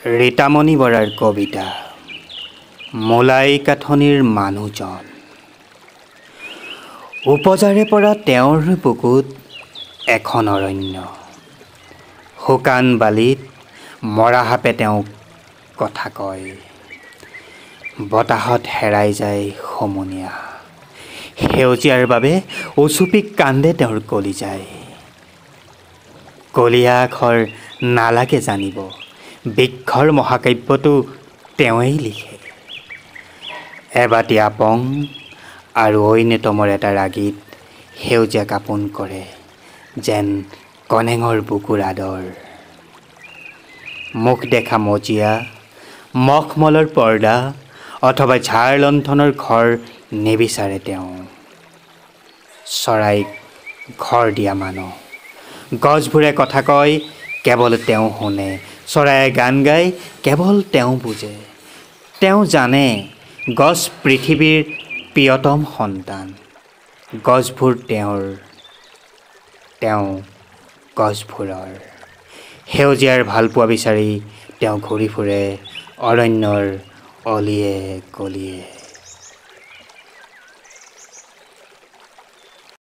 ৰীতামণি বৰাৰ কবিতা মোলাই কাঠনিৰ মানুহজন। উপজাৰে পৰা তেওঁৰ বুকুত এখন অৰণ্য, শুকান বালিত মৰা সাপে তেওঁক কথা কয়। বতাহত হেৰাই যায় সমনীয়া, সেউজীয়াৰ বাবে উচুপি কান্দে তেওঁৰ কলিজাই। কলীয়া আখৰ নালাগে জানিব, বৃক্ষৰ মহাকাব্যটো তেওঁৱেই লিখে। এবাটি আপং আৰু ঐনিতমৰ এটা ৰাগীত সেউজীয়াক আপোন কৰে, যেন কনেঙৰ বুকুৰ আদৰ। মুখ দেখা মজিয়া, মখমলৰ পৰ্দা অথবা ঝাৰ লণ্ঠনৰ ঘৰ নিবিচাৰে তেওঁ। চৰাইক ঘৰ দিয়া মানুহ, গছবোৰে কথা কয় কেৱল তেওঁ শুনে, চৰায়ে গান গায় কেৱল তেওঁ বুজে। তেওঁ জানে গছ পৃথিৱীৰ প্ৰিয়তম সন্তান, গছবোৰ তেওঁৰ, তেওঁ গছবোৰৰ। সেউজীয়াৰ ভালপোৱা বিচাৰি তেওঁ ঘূৰি ফুৰে অৰণ্যৰ অলিয়ে গলিয়ে।